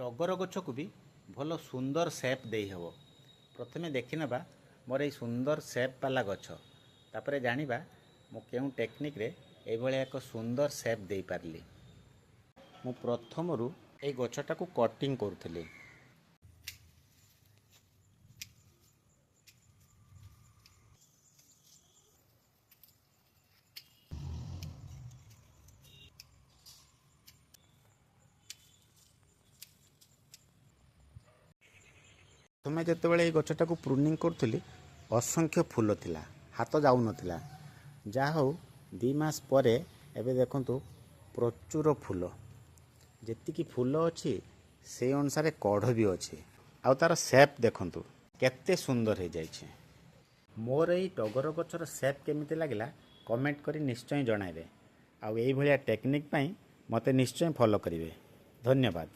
Turgor गछ को भी भल सुंदर सेप दे हेब। प्रथमे देखिनबा मोर ये सुंदर सेप वाला गछ, तापर जानिबा मु केउ टेक्निक रे ए भलिया एक सुंदर सेप दे पारली। मु प्रथमरु ए गछटा को कटिंग करूथली। प्रथमे जितेबाला गछटा को प्रूनिंग करूली असंख्य फूल थिला, हाथ जाऊ नथिला। जा हो 2 मास परे एबे देखंतु प्रचुर फूल, जेतिकी फूल अच्छी से अनुसार कढ़ भी अच्छी। आउ तार सेप देखंतु केते सुंदर हो जाइए। मोर ये टगर गछर सेप केमिति लागिला कमेंट करी निश्चय जणाइबे। आउ एई भलिया टेक्निक पई मते निश्चय फॉलो करिवे। धन्यवाद।